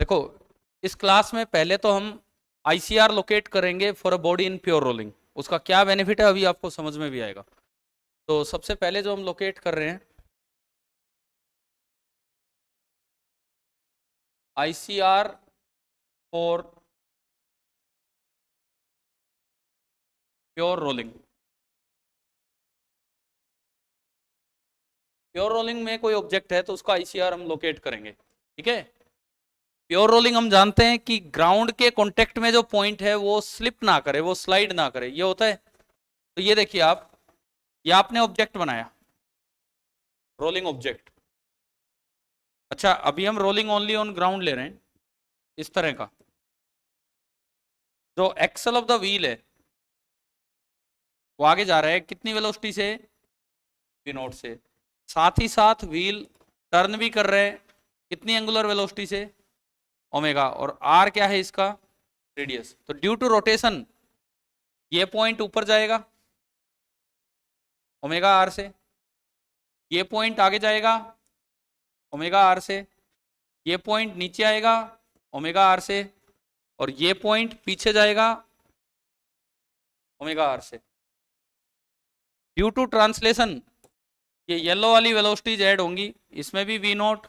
देखो, इस क्लास में पहले तो हम आईसीआर लोकेट करेंगे for a body in pure rolling. उसका क्या बेनिफिट है अभी आपको समझ में भी आएगा। तो सबसे पहले जो हम लोकेट कर रहे हैं, ICR for pure rolling. Pure rolling में कोई ऑब्जेक्ट है तो उसका आईसीआर हम लोकेट करेंगे, ठीक है। प्योर रोलिंग हम जानते हैं कि ग्राउंड के कांटेक्ट में जो पॉइंट है वो स्लिप ना करे, वो स्लाइड ना करे, ये होता है। तो ये देखिए आप, ये आपने ऑब्जेक्ट बनाया, रोलिंग ऑब्जेक्ट। अच्छा, अभी हम रोलिंग ओनली ऑन ग्राउंड ले रहे हैं, इस तरह का। जो एक्सल ऑफ द व्हील है वो आगे जा रहा है कितनी वेलोसिटी से, वी नॉट से। साथ ही साथ व्हील टर्न भी कर रहे हैं कितनी एंगुलर वेलोसिटी से, ओमेगा। और आर क्या है इसका, रेडियस। तो ड्यू टू रोटेशन ये पॉइंट ऊपर जाएगा ओमेगा आर से, ये पॉइंट आगे जाएगा ओमेगा आर से, ये पॉइंट नीचे आएगा ओमेगा आर से, और ये पॉइंट पीछे जाएगा ओमेगा आर से। ड्यू टू ट्रांसलेशन ये येलो वाली वेलोसिटीज ऐड होंगी, इसमें भी वी नोट,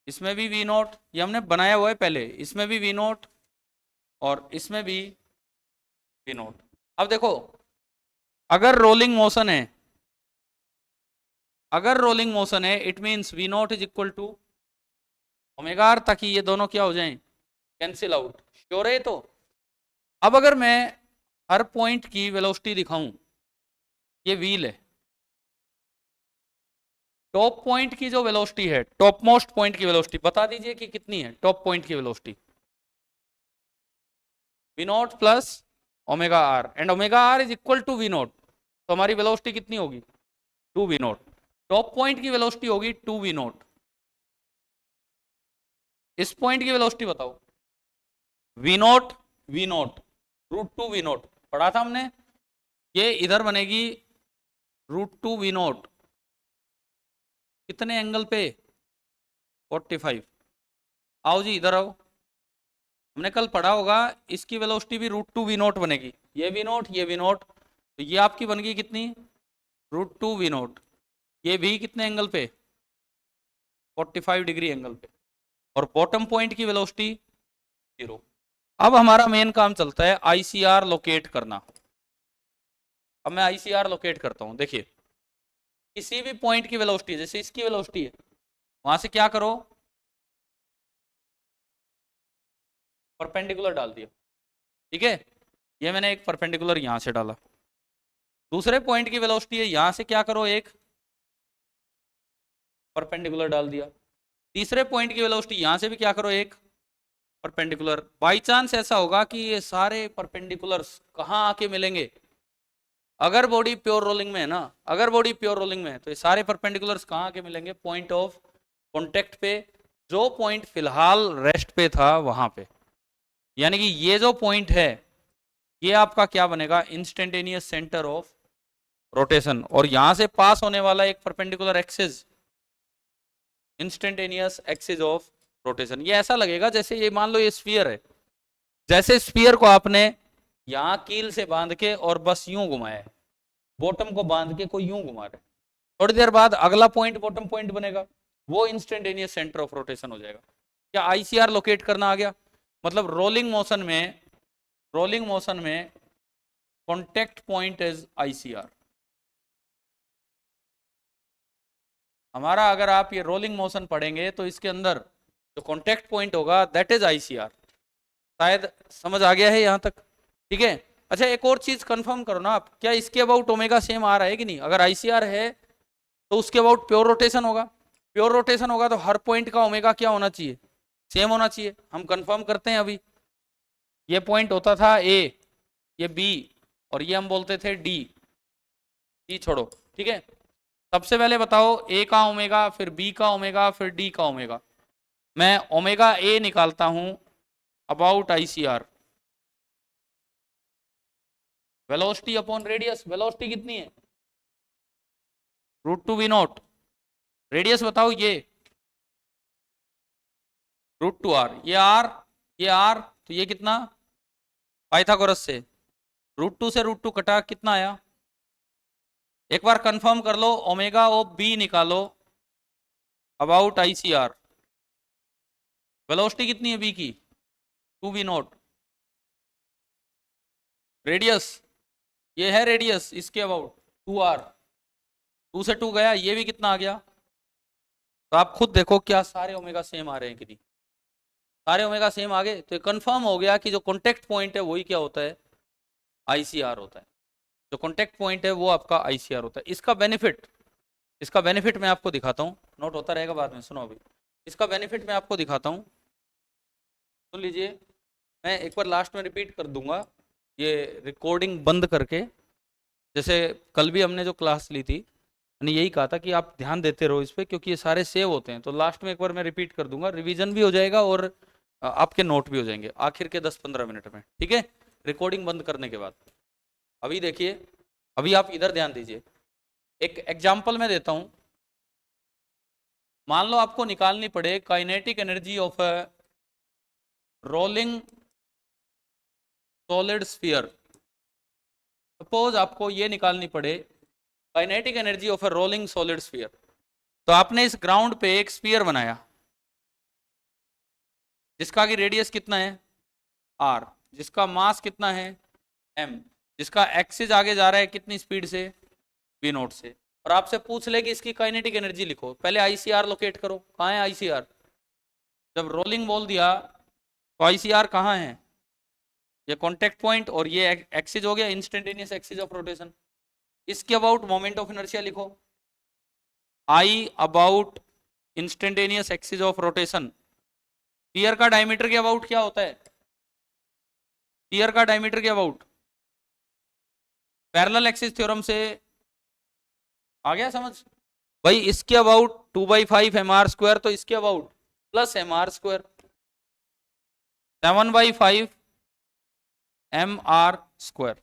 इसमें भी वी नोट, ये हमने बनाया हुआ है पहले, इसमें भी वी नोट और इसमें भी वी नोट। अब देखो, अगर रोलिंग मोशन है, अगर रोलिंग मोशन है it means V naught is equal to omega R, ताकि ये दोनों क्या हो जाएं, कैंसिल आउट। श्योर है तो। अब अगर मैं हर पॉइंट की वेलोसिटी दिखाऊं, ये व्हील है, टॉप पॉइंट की जो वेलोसिटी है, टॉप मोस्ट पॉइंट की वेलोसिटी बता दीजिए कि कितनी है टॉप पॉइंट की velocity, V naught plus omega R, and omega R is equal to V naught. तो हमारी वेलोसिटी कितनी होगी, 2 वी नॉट। टॉप पॉइंट की वेलोसिटी होगी 2 वी नॉट। इस पॉइंट की वेलोसिटी बताओ, V naught, V naught, √2 V naught पढ़ा था हमने। ये इधर बनेगी √2 वी नॉट, कितने एंगल पे, 45। आओ जी इधर आओ, हमने कल पढ़ा होगा इसकी वेलोसिटी भी √2 वी नॉट बनेगी, ये वी नॉट, ये वी नॉट। तो ये आपकी बन गई कितनी, √2 वी नॉट। ये भी कितने एंगल पे, 45 डिग्री एंगल पे। और बॉटम पॉइंट की वेलोसिटी 0। अब हमारा मेन काम चलता है आईसीआर लोकेट करना। अब मैं आईसीआर लोकेट करता हूं, देखिए किसी भी पॉइंट की वेलोसिटी, जैसे इसकी वेलोसिटी है, वहां से क्या करो, परपेंडिकुलर डाल दिया, ठीक है। ये मैंने एक परपेंडिकुलर यहां से डाला। दूसरे पॉइंट की वेलोसिटी है, यहां से क्या करो, एक परपेंडिकुलर डाल दिया। तीसरे पॉइंट की वेलोसिटी यहां से भी क्या करो, एक परपेंडिकुलर। बाई चांस ऐसा होगा कि ये सारे परपेंडिकुलर्स कहाँ आके मिलेंगे, अगर बॉडी प्योर रोलिंग में है ना, अगर बॉडी प्योर रोलिंग में है तो ये सारे परपेंडिकुलर्स कहाँ आके मिलेंगे, पॉइंट ऑफ कॉन्टेक्ट पे, जो पॉइंट फिलहाल रेस्ट पे था वहां पे। यानी कि ये जो पॉइंट है ये आपका क्या बनेगा, इंस्टेंटेनियस सेंटर ऑफ रोटेशन। और यहां से पास होने वाला एक perpendicular axis, instantaneous axis of rotation. ये ऐसा लगेगा जैसे, ये मान लो ये स्फीयर है, जैसे स्फीयर को आपने यहां कील से बांध के और बस यूं घुमाया, बॉटम को बांध के कोई यूं घुमा रहे, थोड़ी देर बाद अगला पॉइंट बॉटम पॉइंट बनेगा, वो इंस्टेंटेनियस सेंटर ऑफ रोटेशन हो जाएगा। क्या आईसीआर लोकेट करना आ गया। मतलब रोलिंग मोशन में, रोलिंग मोशन में कॉन्टेक्ट पॉइंट इज आईसीआर हमारा। अगर आप ये रोलिंग मोशन पढ़ेंगे तो इसके अंदर जो कॉन्टेक्ट पॉइंट होगा दैट इज आईसीआर। शायद समझ आ गया है यहां तक, ठीक है। अच्छा, एक और चीज कंफर्म करो ना आप, क्या इसके अबाउट ओमेगा सेम आ रहा है कि नहीं। अगर आईसीआर है तो उसके अबाउट प्योर रोटेशन होगा, प्योर रोटेशन होगा तो हर पॉइंट का ओमेगा क्या होना चाहिए, सेम होना चाहिए। हम कंफर्म करते हैं अभी। ये पॉइंट होता था ए, ये बी, और ये हम बोलते थे डी। डी छोड़ो, ठीक है। सबसे पहले बताओ ए का ओमेगा, फिर बी का ओमेगा, फिर डी का ओमेगा। मैं ओमेगा ए निकालता हूं about ICR, velocity upon radius. Velocity कितनी है, √2 वी नॉट। रेडियस बताओ, ये √2r, ये r, ये r, तो ये कितना, पाइथागोरस से √2 से √2 कटा, कितना आया, एक बार कंफर्म कर लो, ओमेगा ऑफ बी निकालो अबाउट ICR। वेलोसिटी कितनी है बी की, 2v0। रेडियस, ये है रेडियस इसके अबाउट 2r, 2 से 2 गया, ये भी कितना आ गया। तो आप खुद देखो क्या सारे ओमेगा सेम आ रहे हैं कि नहीं, सारे ओमेगा सेम आ गए, तो ये कंफर्म हो गया कि जो कॉन्टेक्ट पॉइंट है वही क्या होता है, ICR होता है। जो कॉन्टेक्ट पॉइंट है वो आपका ICR होता है। इसका बेनिफिट मैं आपको दिखाता हूँ, नोट होता रहेगा बाद में, सुनो अभी। इसका बेनिफिट मैं आपको दिखाता हूँ, सुन लीजिए। मैं एक बार लास्ट में रिपीट कर दूंगा ये रिकॉर्डिंग बंद करके। जैसे कल भी हमने जो क्लास ली थी, मैंने यही कहा था कि आप ध्यान देते रहो इस पर, क्योंकि ये सारे सेव होते हैं। तो लास्ट में एक बार मैं रिपीट कर दूंगा, रिवीजन भी हो जाएगा और आपके नोट भी हो जाएंगे आखिर के 10-15 मिनट में, ठीक है, रिकॉर्डिंग बंद करने के बाद। अभी देखिए, अभी आप इधर ध्यान दीजिए, एक एग्जाम्पल मैं देता हूँ। मान लो आपको निकालनी पड़े kinetic energy of a rolling solid sphere. Suppose आपको ये निकालनी पड़े kinetic energy of a rolling solid sphere. तो आपने इस ग्राउंड पे एक स्फीयर बनाया जिसका की रेडियस कितना है r, जिसका मास कितना है m, जिसका एक्सिस आगे जा रहा है कितनी स्पीड से, v0 से, और आपसे पूछ ले कि इसकी काइनेटिक एनर्जी लिखो। पहले ICR लोकेट करो, कहाँ है ICR। जब रोलिंग बोल दिया तो ICR कहाँ है, ये कॉन्टेक्ट पॉइंट और ये एक्सिस हो गया, इंस्टेंटेनियस एक्सिस ऑफ रोटेशन। इसके अबाउट मोमेंट ऑफ इनर्शिया लिखो, I about instantaneous axis of rotation. Sphere का डायमीटर के अबाउट क्या होता है, स्फीयर का डायमीटर के अबाउट, पैरेलल एक्सिस थ्योरम से आ गया समझ भाई। इसके अबाउट 2/5 mr², तो इसके about plus mr², 7/5 mr²।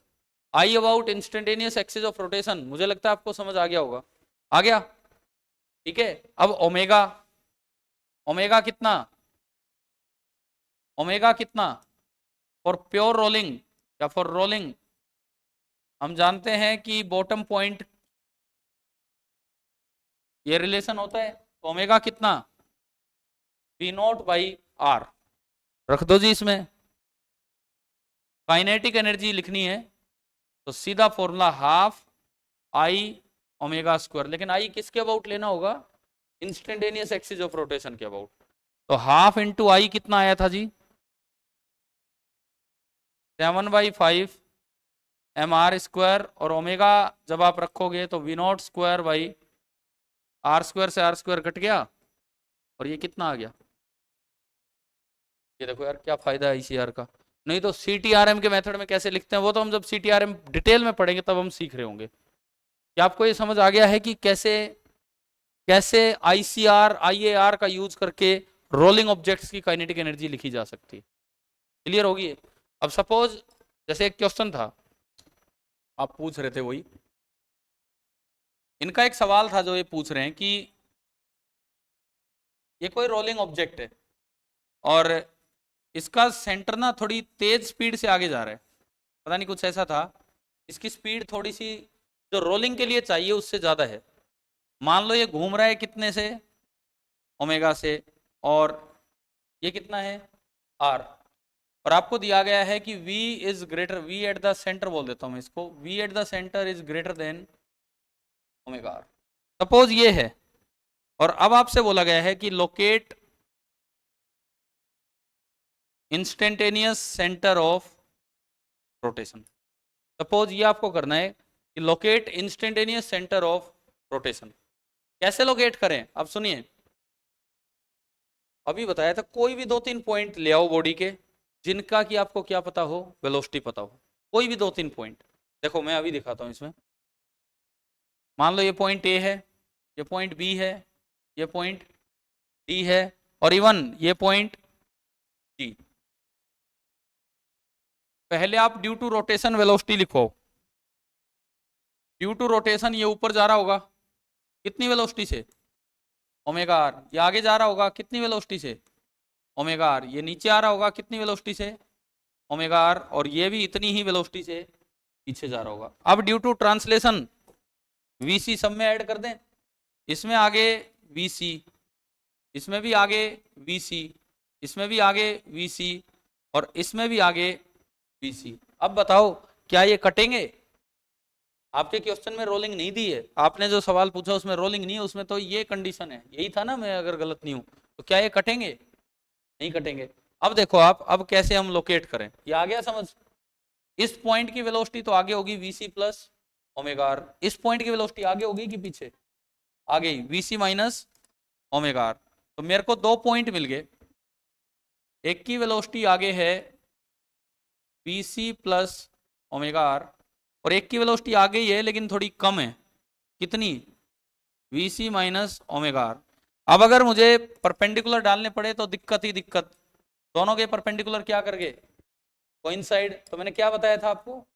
I about instantaneous axis of rotation, मुझे लगता है आपको समझ आ गया होगा, आ गया, ठीक है। अब ओमेगा, ओमेगा कितना, ओमेगा कितना फॉर प्योर रोलिंग या फॉर रोलिंग, हम जानते हैं कि बॉटम पॉइंट ये रिलेशन होता है। तो ओमेगा कितना, V0/r, रख दो जी इसमें। काइनेटिक एनर्जी लिखनी है तो सीधा फॉर्मूला हाफ I ω², लेकिन I किसके अबाउट लेना होगा, इंस्टेंटेनियस एक्सिस ऑफ रोटेशन के अबाउट। तो हाफ इंटू I कितना आया था जी, 7/5 mr², और ओमेगा जब आप रखोगे तो V0²/r² से r² कट गया, और ये कितना आ गया। ये देखो यार क्या फायदा है ICR का। नहीं तो CTRM के मेथड में कैसे लिखते हैं वो तो हम जब CTRM डिटेल में पढ़ेंगे तब हम सीख रहे होंगे। क्या आपको ये समझ आ गया है कि कैसे कैसे ICR IAR का यूज करके रोलिंग ऑब्जेक्ट्स की काइनेटिक एनर्जी लिखी जा सकती है, क्लियर होगी। अब सपोज जैसे एक क्वेश्चन था आप पूछ रहे थे, वही इनका एक सवाल था जो ये पूछ रहे हैं कि ये कोई रोलिंग ऑब्जेक्ट है और इसका सेंटर ना थोड़ी तेज स्पीड से आगे जा रहा है, पता नहीं कुछ ऐसा था, इसकी स्पीड थोड़ी सी जो रोलिंग के लिए चाहिए उससे ज़्यादा है। मान लो ये घूम रहा है कितने से, ओमेगा से, और ये कितना है r, और आपको दिया गया है कि v is greater, v at the centre बोल देता हूं मैं इसको, v at the centre is greater than omega r, suppose ये है। और अब आपसे बोला गया है कि locate instantaneous centre of rotation. Suppose ये आपको करना है कि locate instantaneous centre of rotation. कैसे लोकेट करें, अब सुनिए, अभी बताया था कोई भी 2-3 पॉइंट ले आओ बॉडी के जिनका कि आपको क्या पता हो, वेलोसिटी पता हो, कोई भी 2-3 पॉइंट। देखो मैं अभी दिखाता हूं इसमें, मान लो ये पॉइंट ए है, ये पॉइंट बी है, ये पॉइंट डी है, और इवन ये पॉइंट जी। पहले आप ड्यू टू रोटेशन वेलोसिटी लिखो, ड्यू टू रोटेशन ये ऊपर जा रहा होगा कितनी वेलोसिटी से, ओमेगा r, ये आगे जा रहा होगा कितनी वेलोसिटी से, ओमेगा आर, ये नीचे आ रहा होगा कितनी वेलोसिटी से, ओमेगा आर, और ये भी इतनी ही वेलोसिटी से पीछे जा रहा होगा। अब ड्यू टू ट्रांसलेशन वीसी सब में ऐड कर दें, इसमें आगे वीसी, इसमें भी आगे वीसी, इसमें भी आगे वीसी, और इसमें भी आगे वीसी। अब बताओ क्या ये कटेंगे? आपके क्वेश्चन में रोलिंग नहीं दी है, आपने जो सवाल पूछा उसमें रोलिंग नहीं है, उसमें तो ये कंडीशन है, यही था ना, मैं अगर गलत नहीं हूं तो क्या ये कटेंगे? नहीं कटेंगे। अब देखो आप, अब कैसे हम लोकेट करें, ये आ गया समझ? इस पॉइंट की वेलोसिटी तो आगे होगी वीसी प्लस ओमेगा आर, इस पॉइंट की वेलोसिटी आगे होगी कि पीछे? आगे ही, वीसी माइनस ओमेगा आर। तो मेरे को 2 पॉइंट मिल गए, एक की वेलोसिटी आगे है वीसी प्लस ओमेगा आर, और एक की वेलोसिटी आगे ही है लेकिन थोड़ी कम है, कितनी? VC minus omega R. अब अगर मुझे परपेंडिकुलर डालने पड़े तो दिक्कत ही दिक्कत, दोनों के परपेंडिकुलर क्या करके कोइंसाइड, तो मैंने क्या बताया था आपको,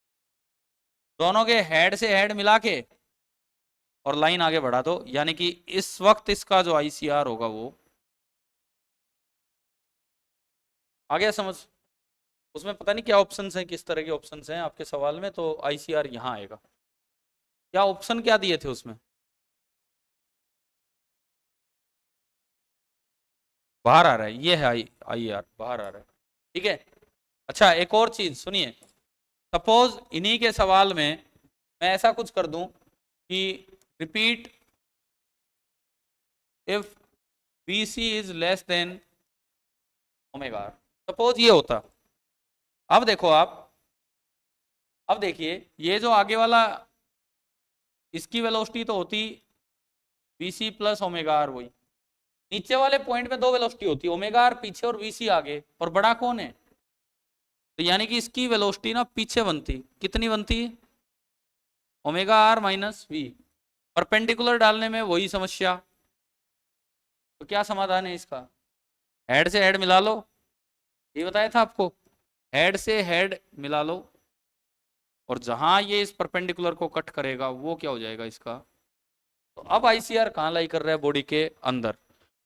दोनों के हेड से हेड मिला के और लाइन आगे बढ़ा दो, यानी कि इस वक्त इसका जो आईसीआर होगा वो आ गया समझ? उसमें पता नहीं क्या ऑप्शंस हैं, किस तरह के ऑप्शंस हैं आपके सवाल में, तो आईसीआर यहां आएगा। क्या ऑप्शन क्या दिए थे उसमें? बाहर आ रहा है, ये है आई आर बाहर आ रहा है, ठीक है। अच्छा एक और चीज सुनिए, सपोज इन्हीं के सवाल में मैं ऐसा कुछ कर दूं कि repeat if BC is less than omega R, suppose ये होता। अब देखो आप, अब देखिए ये जो आगे वाला, इसकी वेलोसिटी तो होती BC प्लस ओमेगा आर, वही नीचे वाले पॉइंट में 2 वेलोसिटी होती, ओमेगा आर पीछे और BC आगे, और बड़ा कौन है? तो यानी कि इसकी वेलोसिटी ना पीछे बनती, कितनी बनती? Omega R minus V. Perpendicular डालने में वही समस्या, तो क्या समाधान है इसका? हेड से हेड मिला लो, ये बताया था आपको, हेड से हेड मिला लो, और जहां ये इस परपेंडिकुलर को कट करेगा वो क्या हो जाएगा इसका? तो अब आईसीआर कहाँ लाई कर रहा है? बॉडी के अंदर।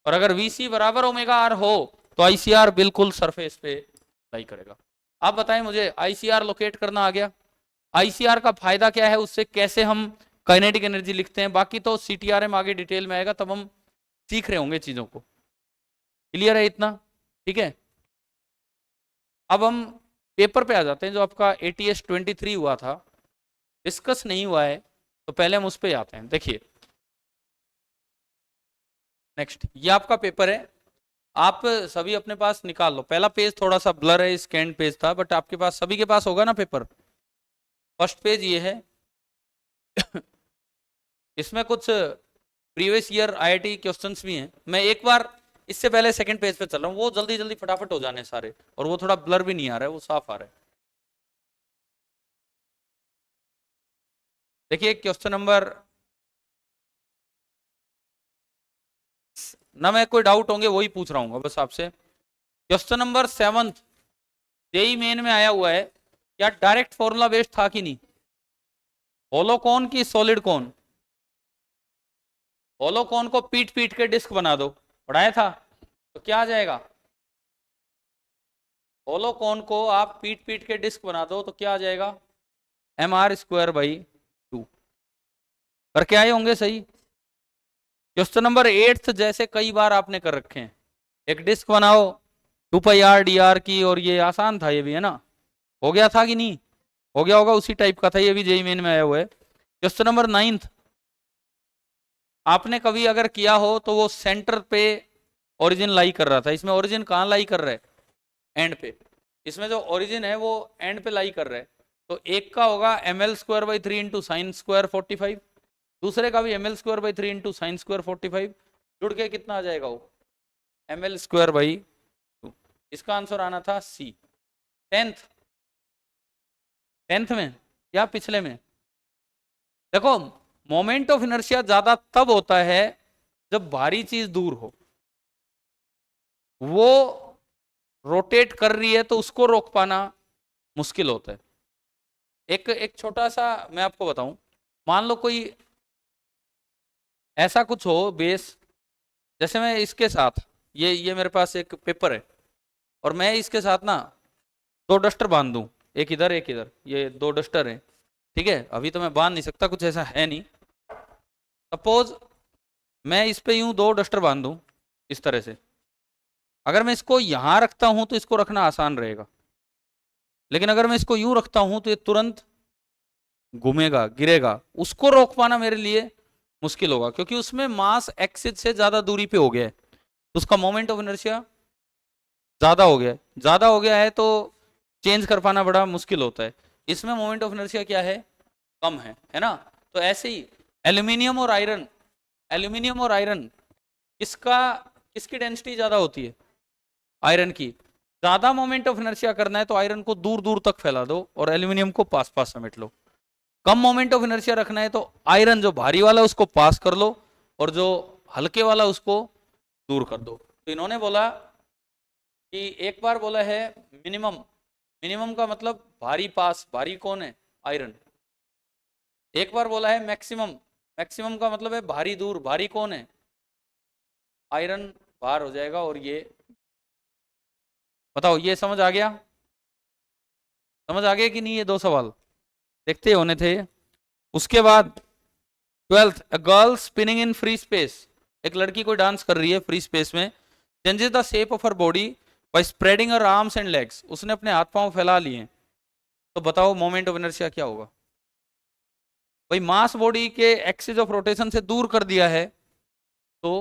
और अगर वीसी बराबर ओमेगा आर हो तो आईसीआर बिल्कुल सरफेस पे लाई करेगा। आप बताएं मुझे, आईसीआर लोकेट करना आ गया। आईसीआर का फायदा क्या है, उससे कैसे हम काइनेटिक एनर्जी लिखते हैं, बाकी तो सीटीआरएम आगे डिटेल में आएगा, तब हम सीख रहे होंगे चीजों को। क्लियर है इतना? ठीक है। अब हम पेपर पे आ जाते हैं, जो आपका ATS 23 हुआ था, डिस्कस नहीं हुआ है, तो पहले हम उस पर आते हैं। देखिए नेक्स्ट, ये आपका पेपर है, आप सभी अपने पास निकाल लो। पहला पेज थोड़ा सा ब्लर है, स्कैन पेज था, बट आपके पास सभी के पास होगा ना पेपर। फर्स्ट पेज ये है इसमें कुछ प्रीवियस ईयर IIT क्वेश्चंस भी हैं। मैं एक बार इससे पहले सेकंड पेज पे चल रहा हूँ, वो जल्दी जल्दी फटाफट हो जाने सारे, और वो थोड़ा ब्लर भी नहीं आ रहा है, वो साफ आ रहा है। देखिए क्वेश्चन नंबर, ना मैं कोई डाउट होंगे वही पूछ रहा हूँ बस आपसे। क्वेश्चन नंबर 7 जेई मेन में आया हुआ है, क्या डायरेक्ट फॉर्मूला बेस्ड था कि नहीं? होलो कौन की सॉलिड कौन? होलो कौन को पीट पीट के डिस्क बना दो, पढ़ाया था, तो क्या आ जाएगा? होलो कौन को आप पीट पीट के डिस्क बना दो तो क्या आ जाएगा? mr²/2। करके आए होंगे सही। क्वेश्चन नंबर 8 जैसे कई बार आपने कर रखे हैं, एक डिस्क बनाओ 2πr/dr की, और ये आसान था, ये भी है ना, हो गया था कि नहीं? हो गया होगा, उसी टाइप का था, ये भी जेई मेन में आया हुआ है। क्वेश्चन नंबर 9 आपने कभी अगर किया हो तो वो सेंटर पे ओरिजिन लाई कर रहा था, इसमें ओरिजिन कहाँ लाई कर रहा है? एंड पे। इसमें जो ओरिजिन है वो एंड पे लाई कर रहा है, तो एक का होगा ml²/3 इंटू sin² 45, दूसरे का भी ml²/3 इंटू sin² 45, जुड़ के कितना आ जाएगा वो? ml²/2। इसका आंसर आना था C। 10th में या पिछले में? देखो मोमेंट ऑफ इनर्शिया ज्यादा तब होता है जब भारी चीज दूर हो, वो रोटेट कर रही है तो उसको रोक पाना मुश्किल होता है। एक छोटा सा मैं आपको बताऊं, मान लो कोई ऐसा कुछ हो बेस, जैसे मैं इसके साथ, ये मेरे पास एक पेपर है, और मैं इसके साथ ना दो डस्टर बांध दूं, एक इधर एक इधर, ये दो डस्टर हैं, ठीक है। अभी तो मैं बांध नहीं सकता, कुछ ऐसा है नहीं। सपोज मैं इस पे यूं दो डस्टर बांध दूं इस तरह से, अगर मैं इसको यहां रखता हूं तो इसको रखना आसान रहेगा, लेकिन अगर मैं इसको यूं रखता हूं तो ये तुरंत घूमेगा, गिरेगा। उसको रोक पाना मेरे लिए मुश्किल होगा, क्योंकि उसमें मास एक्सिस से ज्यादा दूरी पे हो गया है, तो उसका मोमेंट ऑफ इनर्शिया ज्यादा हो गया है। ज्यादा हो गया है तो चेंज कर पाना बड़ा मुश्किल होता है। इसमें मोमेंट ऑफ इनर्शिया क्या है, कम है ना। तो ऐसे ही एल्यूमिनियम और आयरन, एल्यूमिनियम और आयरन किसका, किसकी डेंसिटी ज्यादा होती है, आयरन की। ज्यादा मोमेंट ऑफ इनर्शिया करना है तो आयरन को दूर दूर तक फैला दो और एल्यूमिनियम को पास पास समेट लो। कम मोमेंट ऑफ इनर्शिया रखना है तो आयरन जो भारी वाला उसको पास कर लो और जो हल्के वाला उसको दूर कर दो। तो इन्होंने बोला कि एक बार बोला है मिनिमम, मिनिमम का मतलब भारी पास, भारी कौन है, आयरन। एक बार बोला है मैक्सिमम, मैक्सिमम का मतलब है भारी दूर, भारी कौन है, आयरन बाहर हो जाएगा। और ये बताओ, ये समझ आ गया, समझ आ गया कि नहीं, ये दो सवाल देखते होने थे। उसके बाद 12th, a girl spinning in free space, एक लड़की कोई डांस कर रही है फ्री स्पेस में, changes the shape of her body by spreading her arms and legs, उसने अपने हाथ पांव फैला लिए, तो बताओ मोमेंट ऑफ इनर्शिया क्या होगा। भाई मास बॉडी के एक्सिस ऑफ रोटेशन से दूर कर दिया है तो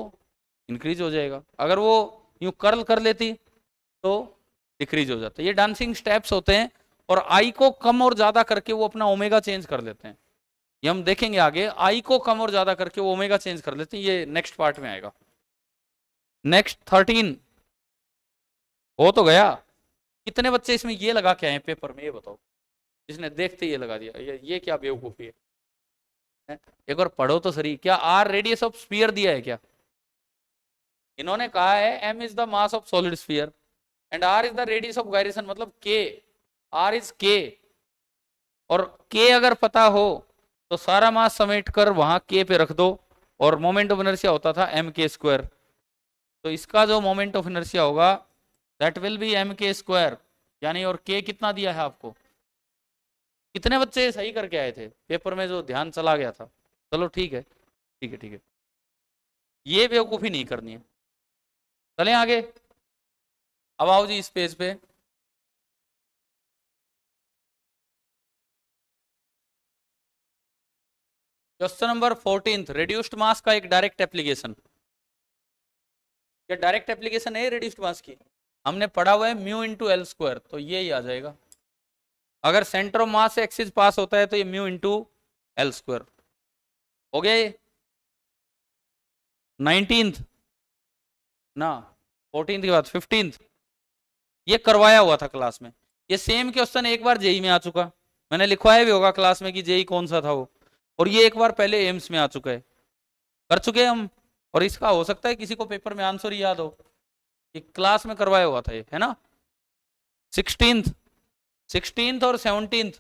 इंक्रीज हो जाएगा, अगर वो यूं कर्ल कर लेती तो डिक्रीज हो जाता है। ये डांसिंग स्टेप्स होते हैं, और आई को कम और ज्यादा करके वो अपना ओमेगा चेंज कर लेते हैं। ये हम देखेंगे आगे, आई को कम और ज्यादा करके वो ओमेगा चेंज कर लेते हैं, ये नेक्स्ट पार्ट में आएगा। नेक्स्ट 13 हो तो गया। कितने बच्चे इसमें ये लगा के आए पेपर में, ये बताओ, जिसने देखते ये लगा दिया, ये क्या बेवकूफी है? एक बार पढ़ो तो सही, क्या आर रेडियस ऑफ स्फीयर दिया है क्या? इन्होंने कहा है M is the mass of solid sphere and R is the radius of gyration, मतलब के, आर इज के, और के अगर पता हो तो सारा मास समेट कर वहां के पे रख दो, और मोमेंट ऑफ इनर्शिया होता था एम के स्क्वायर। तो इसका जो मोमेंट ऑफ इनर्शिया होगा दैट विल बी एम के स्क्वायर, यानी, और के कितना दिया है आपको? कितने बच्चे सही करके आए थे पेपर में, जो ध्यान चला गया था? चलो ठीक है, ठीक है, ठीक है, ये बेवकूफी नहीं करनी है। चलें आगे, अब आओ जी इस पेज पे। क्वेश्चन नंबर 14, रिड्यूस्ड मास का एक डायरेक्ट एप्लीकेशन। क्या डायरेक्ट एप्लीकेशन है रिड्यूस्ड मास की? हमने पढ़ा हुआ है म्यू इंटू एल स्क्वायर, तो ये ही आ जाएगा। अगर सेंटर ऑफ मास से एक्सिस पास होता है तो ये म्यू इंटू एल स्क्वायर हो गया। ये 19th ना, 14th के बाद 15th, ये करवाया हुआ था क्लास में। ये सेम क्वेश्चन एक बार जेई में आ चुका, मैंने लिखवाया भी होगा क्लास में कि जेई कौन सा था वो, और ये एक बार पहले एम्स में आ चुका है, कर चुके हैं हम। और इसका हो सकता है किसी को पेपर में आंसर याद हो, ये क्लास में करवाया हुआ था ये, है ना। 16th और 17th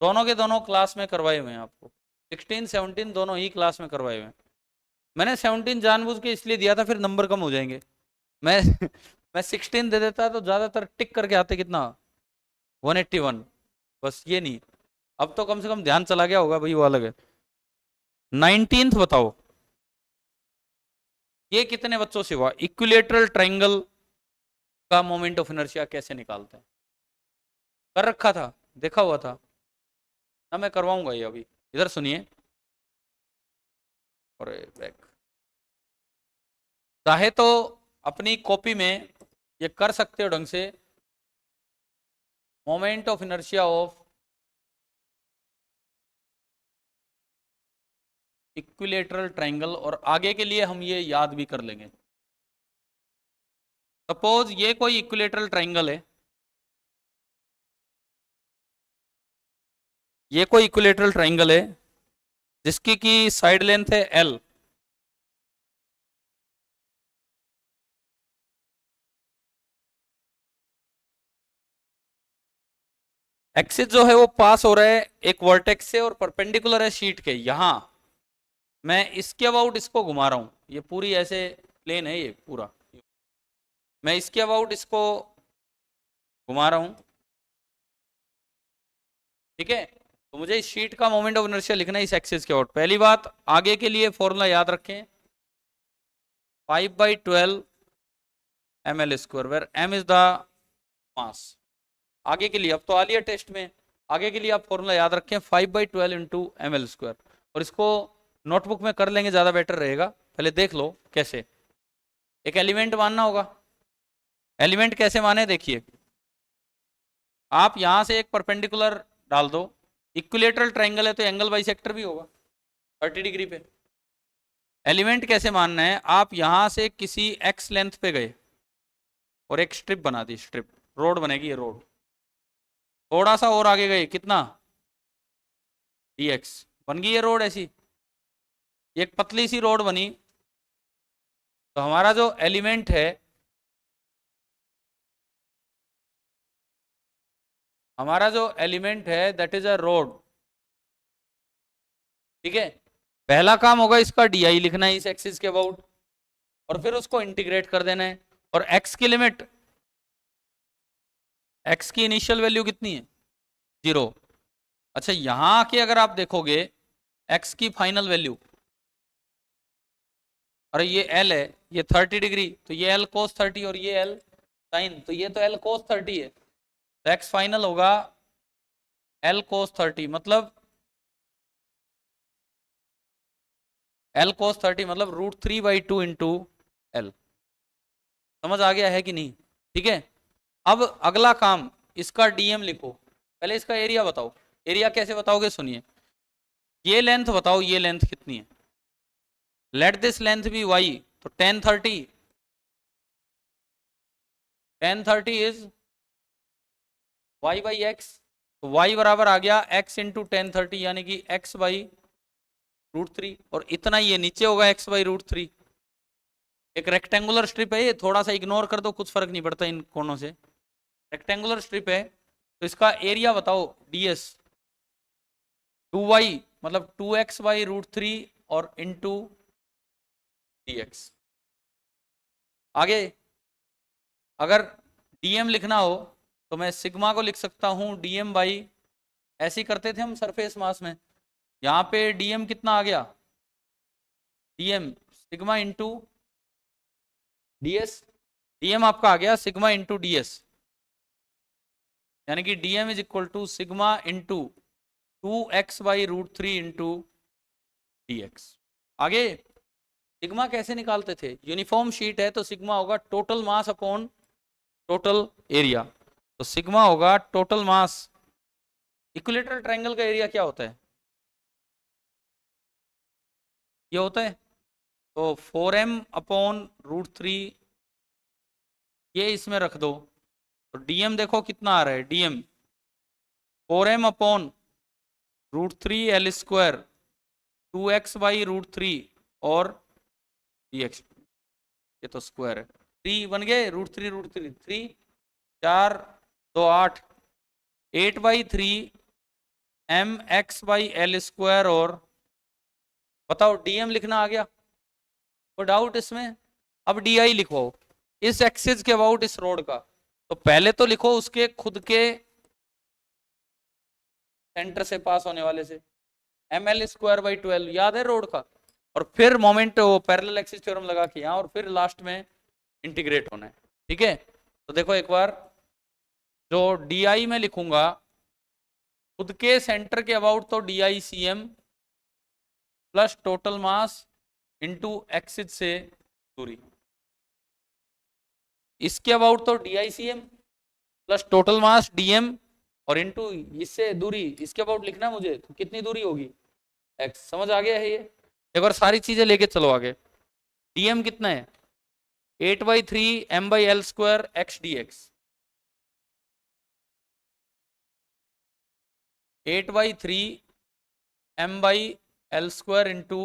दोनों के दोनों क्लास में करवाए हुए हैं आपको, 16 17 दोनों ही क्लास में करवाए हुए हैं। मैंने 17 जानबूझ के इसलिए दिया था, फिर नंबर कम हो जाएंगे। मैं मैं 16 दे देता तो ज्यादातर टिक करके आते कितना, 181, बस ये नहीं। अब तो कम से कम ध्यान चला गया होगा भाई, वो अलग है। 19th बताओ, ये कितने बच्चों से हुआ, इक्विलेटरल ट्रायंगल का मोमेंट ऑफ इनर्शिया कैसे निकालते हैं? कर रखा था, देखा हुआ था ना, मैं करवाऊंगा ये अभी, इधर सुनिए। और बैक चाहे तो अपनी कॉपी में ये कर सकते हो ढंग से, moment of inertia of equilateral triangle, और आगे के लिए हम ये याद भी कर लेंगे। सपोज ये कोई इक्विलेटरल ट्रायंगल है, ये कोई इक्विलेटरल ट्रायंगल है जिसकी की साइड लेंथ है एल, एक्सिस जो है वो पास हो रहा है एक वर्टेक्स से और परपेंडिकुलर है शीट के, यहां मैं इसके अबाउट इसको घुमा रहा हूं, ये पूरी ऐसे प्लेन है ये पूरा, मैं इसके अबाउट इसको घुमा रहा हूं, ठीक है। तो मुझे इस शीट का मोमेंट ऑफ इनर्शिया लिखना है इस एक्सिस के आउट। पहली बात, आगे के लिए फॉर्मूला याद रखें, 5/12 ml², where m is the mass. आगे के लिए, अब तो आ लिया टेस्ट में, आगे के लिए आप फॉर्मूला याद रखें 5/12 इंटू ml², और इसको नोटबुक में कर लेंगे, ज्यादा बेटर रहेगा। पहले देख लो कैसे। एक एलिमेंट मानना होगा। एलिमेंट कैसे माने, देखिए, आप यहां से एक परपेंडिकुलर डाल दो, इक्विलेटरल ट्राइंगल है तो एंगल बाइसेक्टर भी होगा 30 डिग्री पे। एलिमेंट कैसे मानना है, आप यहां से किसी एक्स लेंथ पे गए और एक स्ट्रिप बना दी, स्ट्रिप, रोड बनेगी ये रोड। थोड़ा सा और आगे गए, कितना, dx, बन गई ये रोड ऐसी, एक पतली सी रोड बनी। तो हमारा जो एलिमेंट है, हमारा जो एलिमेंट है दैट इज अ रोड, ठीक है। पहला काम होगा इसका डी लिखना है इस एक्सिस के अबाउट, और फिर उसको इंटीग्रेट कर देना है। और x की लिमिट, x की इनिशियल वैल्यू कितनी है, 0। अच्छा, यहां आके अगर आप देखोगे x की फाइनल वैल्यू, अरे ये l है, ये 30 डिग्री, तो ये l cos 30 और ये l sin, तो ये तो l cos 30 है, तो x फाइनल होगा l cos 30, मतलब l cos 30 मतलब √3/2 इंटू l। समझ आ गया है कि नहीं, ठीक है। अब अगला काम, इसका डीएम लिखो। पहले इसका एरिया बताओ। एरिया कैसे बताओगे, सुनिए, ये लेंथ बताओ, ये लेंथ कितनी है, let this length be y, तो tan 30 is y by X, तो y बराबर आ गया x इंटू टेन 30, यानी कि x बाई √3, और इतना ये नीचे होगा x बाई √3। एक रेक्टेंगुलर स्ट्रिप है ये, थोड़ा सा इग्नोर कर दो, कुछ फर्क नहीं पड़ता इन कोनों से, रेक्टेंगुलर स्ट्रिप है। तो इसका एरिया बताओ, ds 2y मतलब 2x बाई √3 और इंटू dx। आगे अगर dm लिखना हो तो मैं सिग्मा को लिख सकता हूं dm बाई, ऐसे ही करते थे हम सरफेस मास में, यहाँ पे dm कितना आ गया, dm sigma into ds, dm आपका आ गया सिग्मा इंटू ds, यानी कि dm is equal to sigma into 2x by √3 into dx। आगे सिग्मा कैसे निकालते थे, यूनिफॉर्म शीट है तो सिग्मा होगा total mass upon total area, तो सिग्मा होगा टोटल मास। इक्विलेटरल ट्रायंगल का एरिया क्या होता है, ये होता है, तो 4m अपॉन √3, ये इसमें रख दो, तो dm देखो कितना आ रहा है, dm 4m upon √3l², 2x by √3 और dx, ये तो स्क्वायर है, 3 बन गए, √3 3 4 2 8, 8/3 mx बाई l², और बताओ dm लिखना आ गया, कोई डाउट इसमें। अब di लिखो इस एक्सिस के अबाउट इस रोड का, तो पहले तो लिखो उसके खुद के सेंटर से पास होने वाले से, ml²/12 याद है रोड का, और फिर मोमेंट वो पैरेलल एक्सिस थ्योरम लगा के यहाँ, और फिर लास्ट में इंटीग्रेट होना है, ठीक है। तो देखो एक बार, जो di में लिखूंगा खुद के सेंटर के अबाउट, तो DICM plus total mass into axis से दूरी, इसके अबाउट तो DICM plus total mass DM, और इंटू इससे दूरी, इसके अबाउट लिखना मुझे, तो कितनी दूरी होगी, x। समझ आ गया है ये, एक बार सारी चीजें लेके चलो आगे। DM कितना है, 8/3 m/l² x dx, 8/3 m/l² into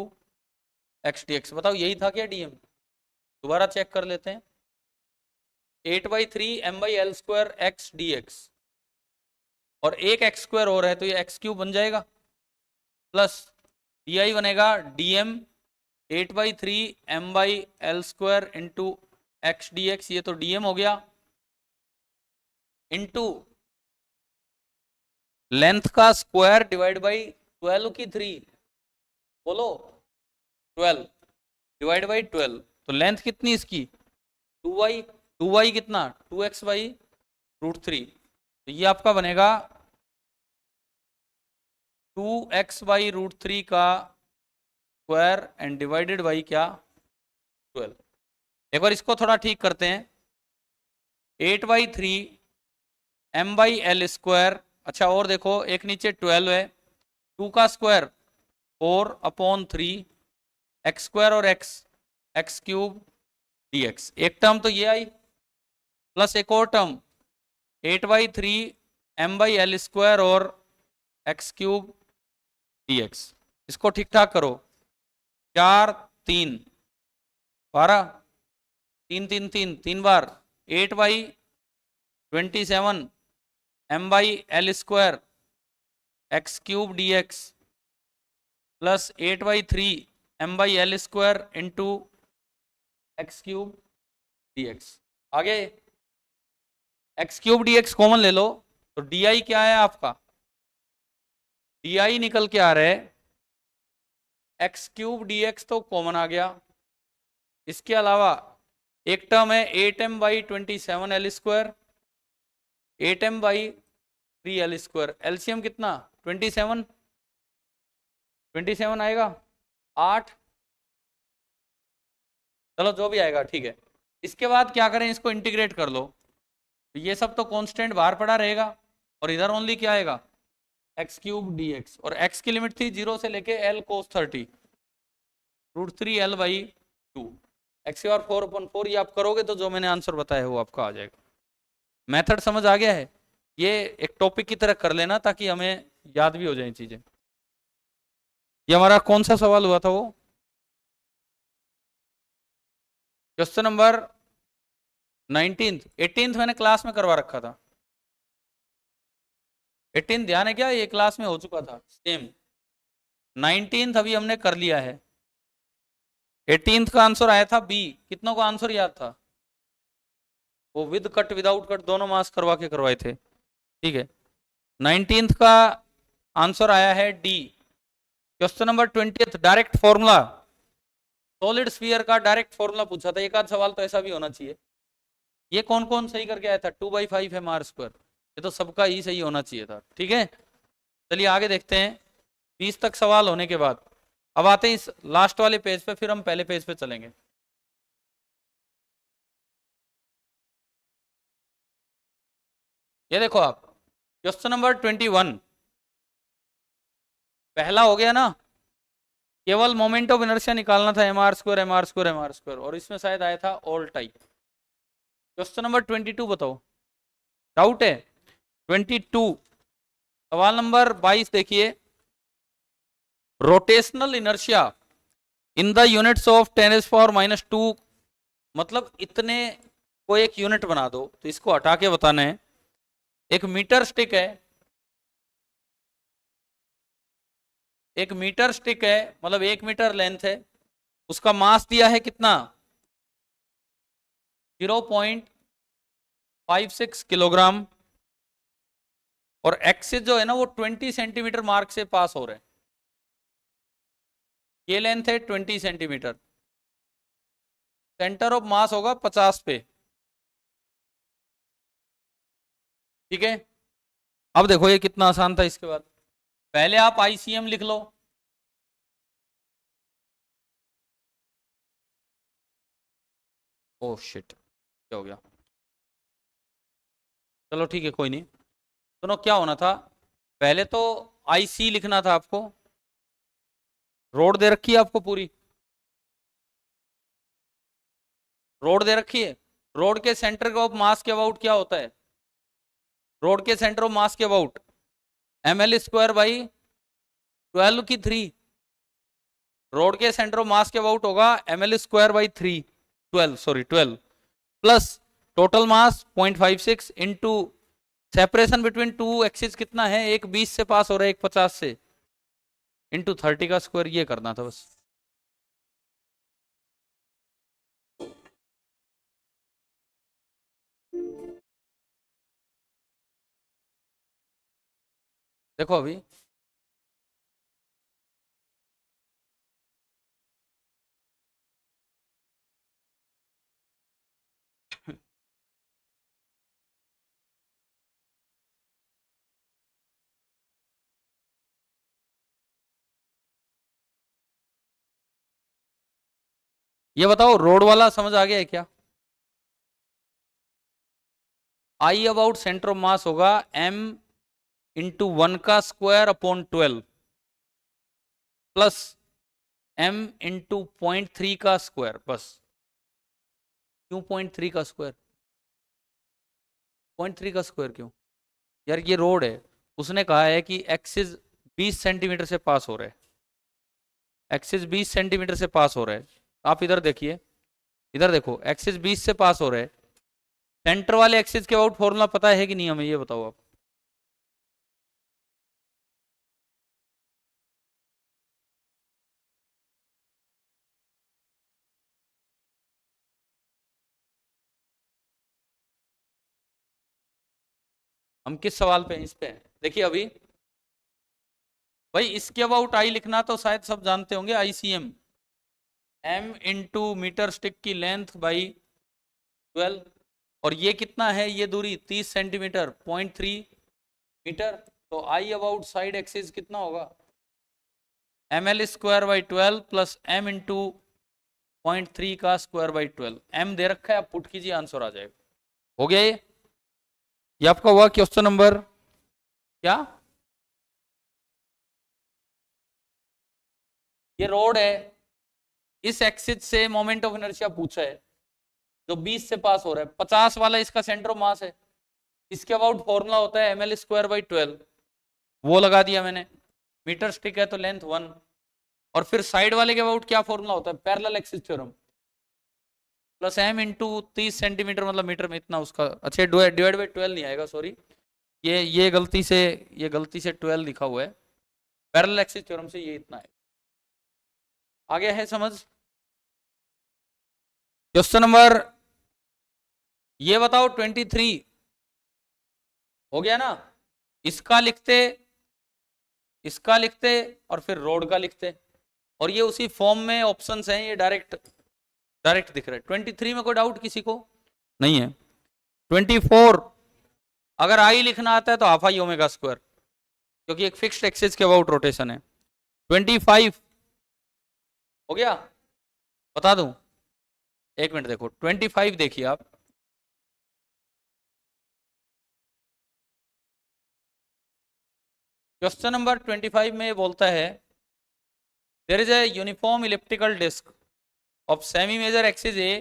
x dx। बताओ यही था क्या DM, दोबारा चेक कर लेते हैं, 8/3 m/l² x dx, और एक x² और है तो ये x³ बन जाएगा, प्लस di बनेगा dm 8/3 m/l² into x dx, ये तो dm हो गया, इंटू लेंथ का स्क्वायर डिवाइड बाई 12 की 3, बोलो 12 डिवाइड बाई 12, तो लेंथ कितनी इसकी 2y, 2y कितना 2x बाई √3, तो ये आपका बनेगा 2x बाई √3 का स्क्वायर एंड डिवाइडेड बाई क्या 12। एक बार इसको थोड़ा ठीक करते हैं, 8/3 m/l²। अच्छा और देखो एक नीचे 12 है, 2 का स्क्वायर 4/3 x² और x³ dx, एक टर्म तो ये आई, प्लस एक और टर्म 8/3 m/l² और x³ dx। इसको ठीक ठाक करो, 4 3 12, 3 3 3 3 बार 8/27 m/l² x³ dx plus 8/3 m/l² into x³ dx। आगे x³ dx कॉमन ले लो, तो di क्या है आपका, di निकल के आ रहा है x³ dx तो कॉमन आ गया, इसके अलावा एक टर्म है 8m/27 l², 8m/3 l², LCM कितना 27, 27 आएगा 8, चलो जो भी आएगा ठीक है। इसके बाद क्या करें, इसको इंटीग्रेट कर लो, तो ये सब तो कांस्टेंट बाहर पड़ा रहेगा और इधर ओनली क्या आएगा x³ dx, और x की लिमिट थी 0 से लेके l cos 30 √3 l/2, x² 4/4, ये आप करोगे तो जो मैंने आंसर बताया है वो आपका आ जाएगा। मेथड समझ आ गया है, ये एक टॉपिक की तरह कर लेना ताकि हमें याद भी हो जाए चीजें। ये हमारा कौन सा सवाल हुआ था, वो क्वेश्चन नंबर 19th, 18th मैंने क्लास में करवा रखा था, 18 ध्यान है क्या, ये क्लास में हो चुका था सेम। 19th अभी हमने कर लिया है, 18th का आंसर आया था बी, कितनों को आंसर याद था, वो विद कट विदाउट कट दोनों मार्क्स करवा के करवाए थे, ठीक है। 19th का आंसर आया है D. Question number 20th, direct formula, solid sphere का डायरेक्ट फॉर्मूला पूछा था, एक आध सवाल तो ऐसा भी होना चाहिए। ये कौन कौन सही करके आया था, 2/5 है m², ये तो सबका ही सही होना चाहिए था, ठीक है। चलिए आगे देखते हैं, 20 तक सवाल होने के बाद अब आते हैं इस लास्ट वाले पेज पे, फिर हम पहले पेज पे चलेंगे। ये देखो आप, क्वेश्चन नंबर 21, पहला हो गया ना, केवल मोमेंट ऑफ इनर्शिया निकालना था mr², mr², और इसमें शायद आया था ऑल टाइप। क्वेश्चन नंबर 22 बताओ, डाउट है 22, सवाल नंबर 22 देखिए, rotational inertia in the units of 10⁻², मतलब इतने को एक यूनिट बना दो, तो इसको हटा के बताना है। एक मीटर स्टिक है, एक मीटर स्टिक है, मतलब 1 मीटर लेंथ है, उसका मास दिया है कितना 0.56 किलोग्राम, और एक्सिस जो है ना वो 20 सेंटीमीटर मार्क से पास हो रहे हैं, ये लेंथ है 20 सेंटीमीटर, सेंटर ऑफ मास होगा 50 पे, ठीक है। अब देखो ये कितना आसान था, इसके बाद पहले आप आईसीएम लिख लो, ओह शिट क्या हो गया, चलो ठीक है कोई नहीं, सुनो क्या होना था, पहले तो आईसी लिखना था आपको, रोड दे रखी है आपको पूरी, रोड दे रखी है, रोड के सेंटर ऑफ मास के अबाउट क्या होता है, रोड के सेंटर ऑफ मास के अबाउट ml²/12 की 3, रोड के सेंटर ऑफ मास के अबाउट होगा ml²/3, 12 sorry 12, plus total mass 0.56 into separation between two axis कितना है, एक 20 से पास हो रहा है, एक 50 से, इंटू 30 का स्क्वायर, ये करना था बस। देखो अभी ये बताओ रोड वाला समझ आ गया है क्या? आई अबाउट सेंटर ऑफ मास होगा m इंटू 1 का square upon 12 plus m into 0.3 का स्क्वायर। बस क्यों 0.3 का स्क्वायर? 0.3 का स्क्वायर क्यों? यार ये रोड है, उसने कहा है कि एक्सिस 20 सेंटीमीटर से पास हो रहा है, एक्सिस 20 सेंटीमीटर से पास हो रहा है। आप इधर देखिए, इधर देखो, एक्सिस 20 से पास हो रहा है। सेंटर वाले एक्सिस के अबाउट फॉर्मूला पता है कि नहीं हमें, ये बताओ आप। हम किस सवाल पे हैं? इस पे हैं। देखिए अभी भाई इसके अबाउट आई लिखना तो शायद सब जानते होंगे, ICM, m into metre stick की लेंथ बाई 12, और ये कितना है, ये दूरी 30 सेंटीमीटर, 0.3 मीटर। तो आई अबाउट साइड एक्सिस कितना होगा, ml square by 12 plus m into 0.3 का स्क्वायर बाई 12। m दे रखा है, आप पुट कीजिए, आंसर आ जाएगा। हो गया ये आपका हुआ क्वेश्चन नंबर क्या? ये रोड है, इस एक्सिस से मोमेंट ऑफ इनर्शिया पूछा है जो 20 से पास हो रहा है। 50 वाला इसका सेंटर ऑफ मास है, इसके अबाउट फॉर्मूला होता है ml स्क्वायर बाई 12, वो लगा दिया मैंने। मीटर स्टिक है तो लेंथ 1, और फिर साइड वाले के अबाउट क्या फॉर्मूला होता है, parallel axis theorem, plus m into 30 centimetre मतलब मीटर में इतना उसका। अच्छा डिवाइड बाई 12 नहीं आएगा, सॉरी, ये गलती से, ये गलती से 12 लिखा हुआ है। पैरेलल एक्सिस थ्योरम से ये इतना है। आ गया है समझ? क्वेश्चन नंबर, ये बताओ 23 हो गया ना, इसका लिखते, इसका लिखते और फिर रोड का लिखते, और ये उसी फॉर्म में ऑप्शंस हैं, ये डायरेक्ट डायरेक्ट दिख रहा है। 23 में कोई डाउट किसी को नहीं है? 24 अगर आई लिखना आता है तो हाफ आई ओमेगा स्क्वायर, क्योंकि एक फिक्स्ड एक्सिस के अबाउट रोटेशन है। 25 हो गया, बता दूं, एक मिनट देखो, 25 देखिए आप, क्वेश्चन नंबर 25 में बोलता है there is a uniform elliptical disc of semi major axis A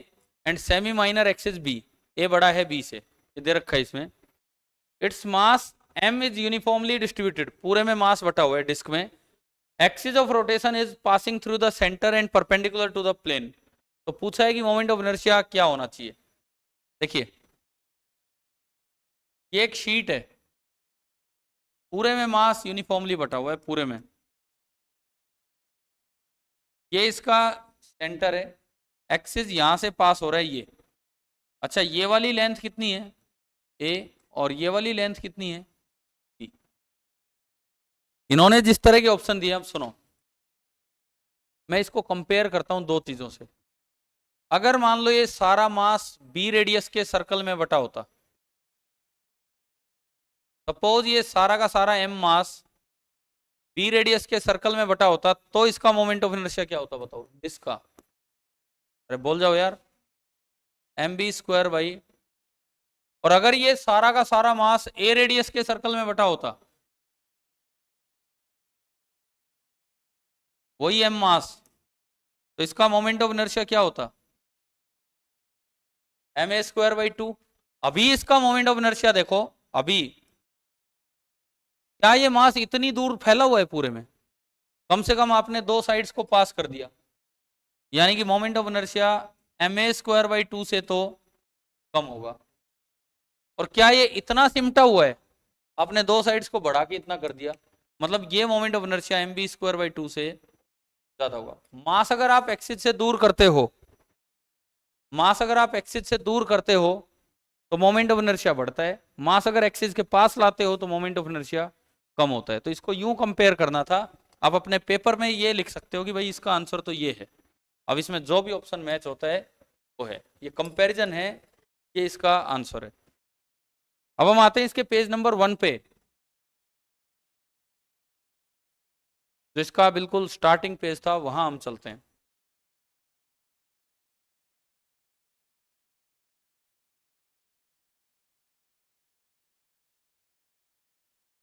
and semi minor axis B, A बड़ा है बी से, ये दे रखा है इसमें। Its mass m is uniformly distributed, पूरे में मास बटा हुआ है डिस्क में। Axis of rotation is passing through the centre and perpendicular to the plane. तो पूछा है कि मोमेंट ऑफ इनर्शिया क्या होना चाहिए। देखिए ये एक शीट है, पूरे में मास यूनिफॉर्मली बटा हुआ है, पूरे में, ये इसका सेंटर है, एक्सिस यहां से पास हो रहा है ये। अच्छा ये वाली लेंथ कितनी है, ए, और ये वाली लेंथ कितनी है, बी। इन्होंने जिस तरह के ऑप्शन दिए, अब सुनो, मैं इसको कंपेयर करता हूं दो चीजों से। अगर मान लो ये सारा मास बी रेडियस के सर्कल में बटा होता, सपोज ये सारा का सारा m मास बी रेडियस के सर्कल में बटा होता, तो इसका मोमेंट ऑफ इनर्शिया क्या होता बताओ, इसका, अरे बोल जाओ यार, एम बी स्क्वायर बाई, और अगर ये सारा का सारा मास ए रेडियस के सर्कल में बटा होता, वही एम मास, तो इसका मोमेंट ऑफ इनर्शिया क्या होता, एम ए स्क्वायर बाई 2। अभी इसका मोमेंट ऑफ इनर्शिया देखो, अभी क्या ये मास इतनी दूर फैला हुआ है पूरे में, कम से कम आपने दो साइड्स को पास कर दिया, यानी कि moment of inertia M A square by 2 से तो कम होगा। और क्या ये इतना सिमटा हुआ है, आपने दो साइड्स को बढ़ा के इतना कर दिया, मतलब ये moment of inertia M B square by 2 से ज्यादा होगा। मास अगर आप एक्सिस से दूर करते हो, मास अगर आप एक्सिस से दूर करते हो तो मोमेंट ऑफ इनर्शिया बढ़ता है, मास अगर एक्सिस के पास लाते हो तो मोमेंट ऑफ इनर्शिया कम होता है। तो इसको यूं कंपेयर करना था। आप अपने पेपर में ये लिख सकते हो कि भाई इसका आंसर तो ये है। अब इसमें जो भी ऑप्शन मैच होता है वो है, ये कंपैरिजन है, ये इसका आंसर है। अब हम आते हैं इसके पेज नंबर 1 पे, जो इसका बिल्कुल स्टार्टिंग पेज था, वहां हम चलते हैं।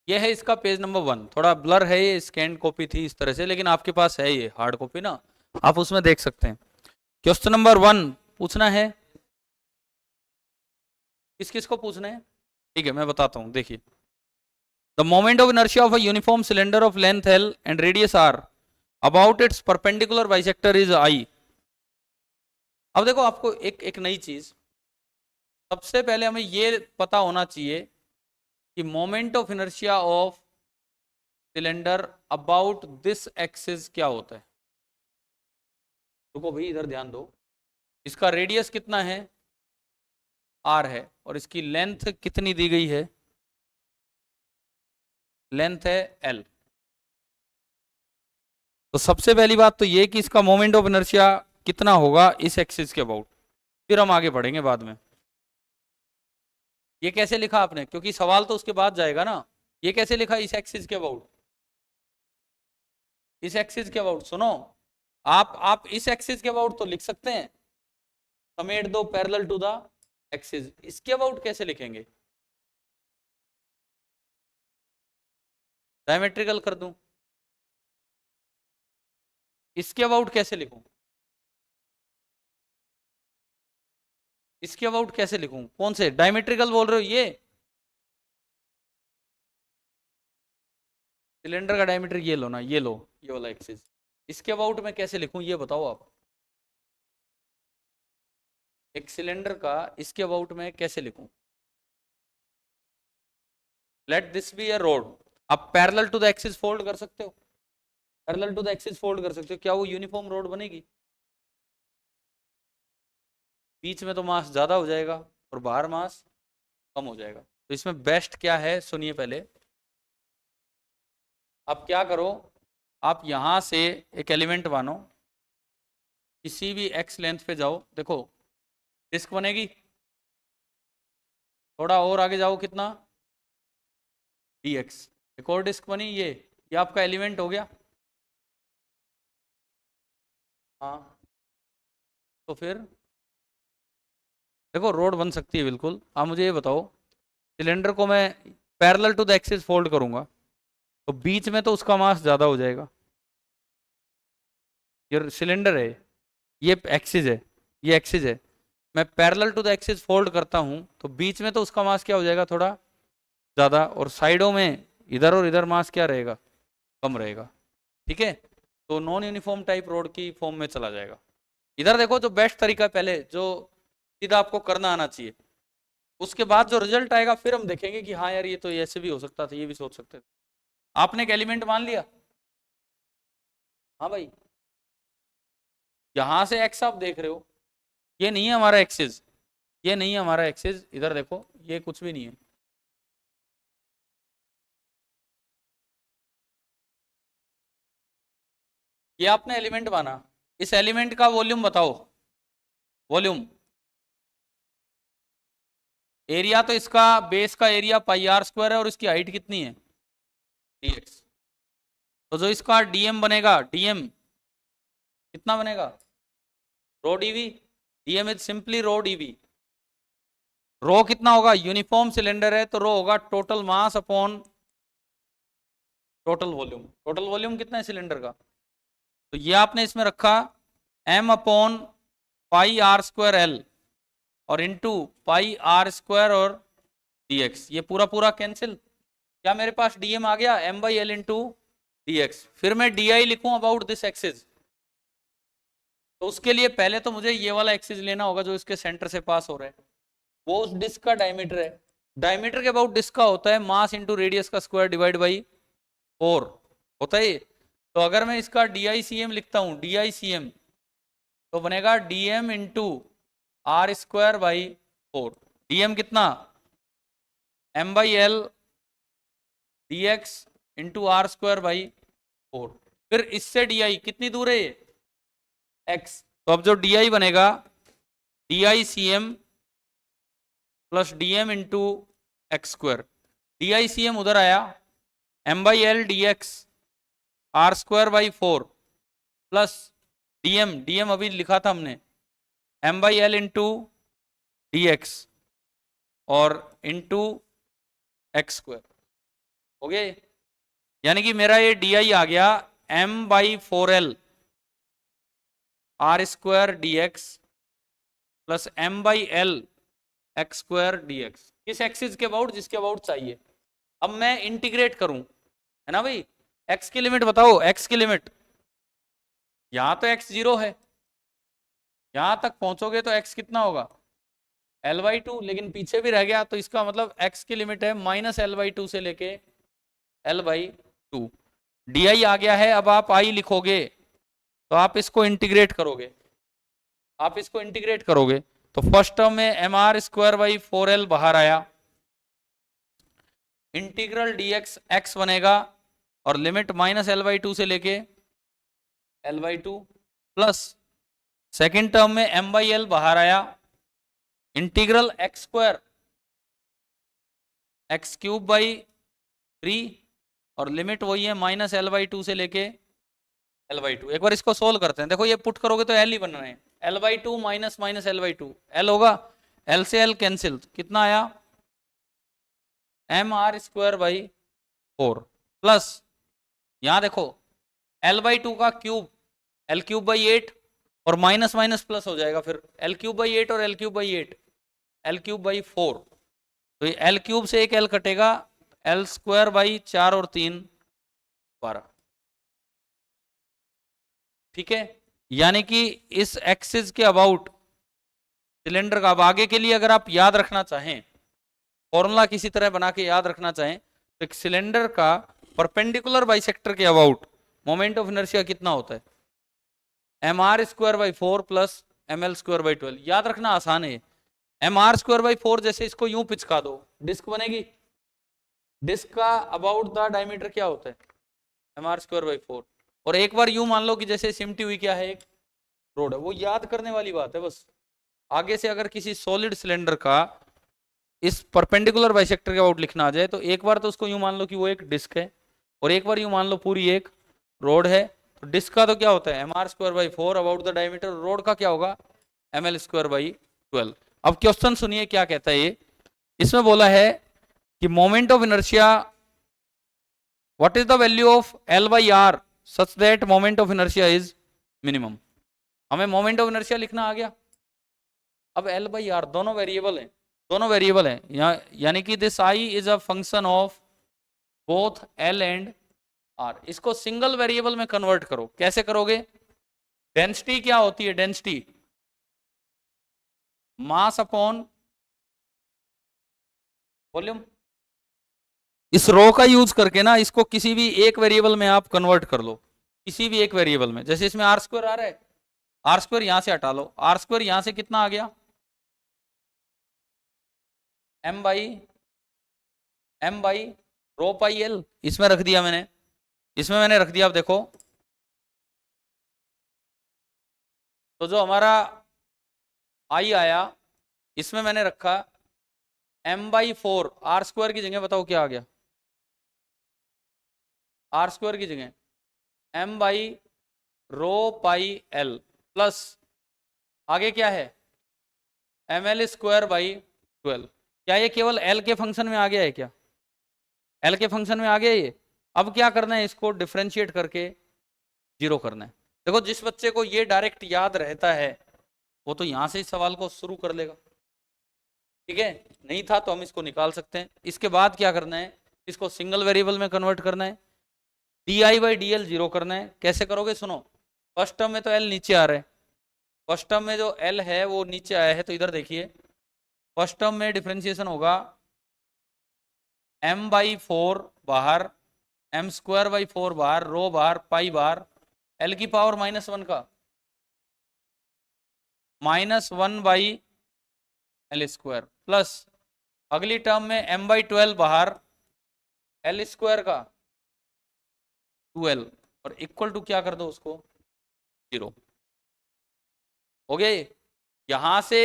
ये है इसका पेज नंबर 1। थोड़ा ब्लर है, ये स्कैन कॉपी थी इस तरह से, लेकिन आपके पास है ये हार्ड कॉपी ना, आप उसमें देख सकते हैं। क्वेश्चन नंबर 1 पूछना है, किस किस को पूछना है? ठीक है, मैं बताता हूं, देखिए। The moment of inertia of a uniform cylinder of length L and radius R about its perpendicular bisector is I. अब देखो, आपको एक एक नई चीज, सबसे पहले हमें ये पता होना चाहिए कि moment of inertia of cylinder about this axis क्या होता है। रुको भाई, इधर ध्यान दो। इसका रेडियस कितना है? आर है, और इसकी लेंथ कितनी दी गई है? लेंथ है एल। तो सबसे पहली बात तो ये कि इसका मोमेंट ऑफ इनर्शिया कितना होगा इस एक्सिस के अबाउट, फिर हम आगे बढ़ेंगे बाद में। ये कैसे लिखा आपने? क्योंकि सवाल तो उसके बाद जाएगा ना। ये कैसे लिखा इस एक्सिस के अबाउट? इस एक्सिस के अबाउट सुनो, आप इस एक्सिस के अबाउट तो लिख सकते हैं, समेट दो पैरेलल टू द एक्सिस। इसके अबाउट कैसे लिखेंगे? डायमेट्रिकल कर दूं? इसके अबाउट कैसे लिखूं? इसके अबाउट कैसे लिखूं? कौन से डायमेट्रिकल बोल रहे हो? ये सिलेंडर का डायमीटर ये लो ना, ये लो, ये वाला एक्सिस। इसके अबाउट में कैसे लिखूं ये बताओ आप। एक सिलेंडर का इसके अबाउट में कैसे लिखूं? Let this be a rod. आप parallel to the axis fold कर सकते हो? Parallel to the axis fold कर सकते हो, क्या वो यूनिफॉर्म रोड बनेगी? बीच में तो मास ज्यादा हो जाएगा और बाहर मास कम हो जाएगा। तो इसमें बेस्ट क्या है, सुनिए पहले। आप क्या करो, आप यहां से एक एलिमेंट मानो, किसी भी एक्स लेंथ पे जाओ, देखो डिस्क बनेगी। थोड़ा और आगे जाओ, कितना? dx। एक और डिस्क बनी, ये आपका एलिमेंट हो गया। हाँ, तो फिर देखो रोड बन सकती है बिल्कुल। आप मुझे ये बताओ, सिलेंडर को मैं parallel to the axis fold करूंगा, तो बीच में तो उसका मास ज्यादा हो जाएगा। ये सिलेंडर है, ये एक्सिस है, ये एक्सिस है। मैं parallel to the axis fold करता हूं, तो बीच में तो उसका मास क्या हो जाएगा? थोड़ा ज्यादा, और साइडों में इधर और इधर मास क्या रहेगा? कम रहेगा। ठीक है, तो नॉन यूनिफॉर्म टाइप रोड की फॉर्म में चला जाएगा। इधर देखो, जो बेस्ट तरीका है, पहले जो सीधा आपको करना आना चाहिए, उसके बाद जो रिजल्ट आएगा फिर हम देखेंगे कि हाँ यार ये तो ऐसे भी हो सकता था, ये भी सोच सकते थे। आपने एक एलिमेंट मान लिया। हाँ भाई, यहां से एक्स आप देख रहे हो, ये नहीं है हमारा एक्सिस, ये नहीं है हमारा एक्सिस। इधर देखो, ये कुछ भी नहीं है। ये आपने एलिमेंट माना, इस एलिमेंट का वॉल्यूम बताओ। वॉल्यूम, एरिया तो इसका बेस का एरिया पाई आर स्क्वायर है, और इसकी हाइट कितनी है? dx। तो जो इसका डीएम बनेगा, डीएम कितना बनेगा? Rho DV. DM is simply rho DV. Rho कितना होगा? यूनिफॉर्म सिलेंडर है तो रो होगा total mass upon total volume. Total volume कितना है सिलेंडर का? तो ये आपने इसमें रखा m upon pi R square L, और इंटू पाई आर स्क्वायर और dx। ये पूरा पूरा कैंसिल। क्या मेरे पास dm आ गया? m by L into dx। फिर मैं di लिखूं अबाउट दिस एक्सिस, तो उसके लिए पहले तो मुझे ये वाला एक्सिस लेना होगा जो इसके सेंटर से पास हो रहा है, वो उस डिस्क का डायमीटर है। डायमीटर के अबाउट डिस्क का होता है मास इंटू रेडियस का स्क्वायर डिवाइड बाई 4 होता है ये। तो अगर मैं इसका DICM लिखता हूं, DICM, तो बनेगा DM into R square by 4। DM कितना? m by L dx into R square by 4। फिर इससे डी आई कितनी दूर है ये x, तो अब जो डी आई बनेगा D I C M plus D M into X square. D I C M उधर आया, M by L D X R square by 4 plus D M अभी लिखा था हमने M by L into D X और into X square हो गया। यानी कि मेरा ये डी आई आ गया M by 4L R square D X plus M by L X square D X. किस एक्सिस के अबाउट? जिसके अबाउट चाहिए। अब मैं इंटीग्रेट करूं, है ना भाई। एक्स की लिमिट बताओ, एक्स की लिमिट। यहां तो एक्स 0 है, यहां तक पहुंचोगे तो एक्स कितना होगा L/2, लेकिन पीछे भी रह गया तो इसका मतलब एक्स की लिमिट है -L/2 से लेके L/2। डी आई आ गया है, अब आप आई लिखोगे तो आप इसको इंटीग्रेट करोगे, तो फर्स्ट टर्म में M R square by 4L बाहर आया, इंटीग्रल डी एक्स एक्स बनेगा और लिमिट -L/2 से लेके L/2 प्लस सेकेंड टर्म में एम बाई एल बाहर आया, integral x square x cube by 3 और लिमिट वही है -L/2 से लेके L/2। एक बार इसको सोल्व करते हैं। देखो ये पुट करोगे तो L ही बन रहे हैं, L/2 माइनस L/2, L होगा, L से L कैंसिल, कितना आया M R square by 4 plus यहां देखो L/2 का क्यूब L3/8 और माइनस माइनस प्लस हो जाएगा, फिर L3/8 और L3/8 L3/4, तो ये L3 से एक L कटेगा, L स्क्वायर बाई 4 और 3 12। ठीक है, यानी कि इस एक्सिस के अबाउट सिलेंडर का। अब आगे के लिए अगर आप याद रखना चाहें, फॉर्मूला किसी तरह बना के याद रखना चाहें, तो एक सिलेंडर का परपेंडिकुलर बाइसेक्टर के अबाउट मोमेंट ऑफ इनर्शिया कितना होता है M R square by 4 plus M L square by 12। याद रखना आसान है, एम आर स्क्वायर बाई 4 जैसे इसको यूं पिचका दो डिस्क बनेगी, डिस्क का अबाउट द डायमीटर क्या होता है एम आर स्क्वायर बाई 4। और एक बार यूं मान लो कि जैसे सिमटी हुई क्या है एक रोड है, वो याद करने वाली बात है बस। आगे से अगर किसी सॉलिड सिलेंडर का इस परपेंडिकुलर बाइसेक्टर के अबाउट लिखना आ जाए तो एक बार तो उसको यूं मान लो कि वो एक डिस्क है, और एक बार यूं मान लो पूरी एक रोड है। तो डिस्क का तो क्या होता है M R square by 4 about the diameter, rod का क्या होगा एम एल स्क्वायर बाई 12। अब क्वेश्चन सुनिए क्या कहता है ये, इसमें बोला है कि moment of inertia, what is the value of L by R such that moment of inertia is minimum. हमें मोमेंट ऑफ इनर्शिया लिखना आ गया। अब L बाई आर दोनों वेरिएबल हैं, यानी कि this I is a function of both L and R। इसको सिंगल वेरिएबल में कन्वर्ट करो, कैसे करोगे? डेंसिटी क्या होती है, डेंसिटी मास अपॉन वॉल्यूम। इस रो का यूज करके ना इसको किसी भी एक वेरिएबल में आप कन्वर्ट कर लो, किसी भी एक वेरिएबल में। जैसे इसमें आर स्क्वायर आ रहा है, आर स्क्वायर यहां से हटा लो, आर स्क्वायर यहां से कितना आ गया M by rho pi L, इसमें रख दिया मैंने, रख दिया। अब देखो तो जो हमारा आई आया इसमें मैंने रखा एम बाई 4, आर स्क्वायर की जगह बताओ क्या आ गया, आर स्क्वायर की जगह M by rho pi L plus आगे क्या है एम एल स्क्वायर बाई 12। क्या ये केवल एल के फंक्शन में आ गया है क्या? एल के फंक्शन में आ गया ये। अब क्या करना है, इसको डिफ्रेंशिएट करके 0 करना है। देखो जिस बच्चे को ये डायरेक्ट याद रहता है वो तो यहां से इस सवाल को शुरू कर लेगा, ठीक है। नहीं था तो हम इसको निकाल सकते हैं। इसके बाद क्या करना है, इसको सिंगल वेरिएबल में कन्वर्ट करना है, D I by D L 0 करना है। कैसे करोगे सुनो, फर्स्ट टर्म में तो एल नीचे आ रहा है, फर्स्ट टर्म में जो एल है वो नीचे आया है, तो इधर देखिए फर्स्ट टर्म में डिफ्रेंशिएशन होगा एम बाई 4 बाहर, एम स्क्वायर बाई 4 बाहर, रो बाहर, पाई बाहर, एल की पावर -1 का -1 बाई एल स्क्वायर प्लस अगली टर्म में एम बाई 12 बाहर, एल स्क्वायर का 12 और इक्वल टू क्या कर दो उसको 0। हो गया ये। यहां से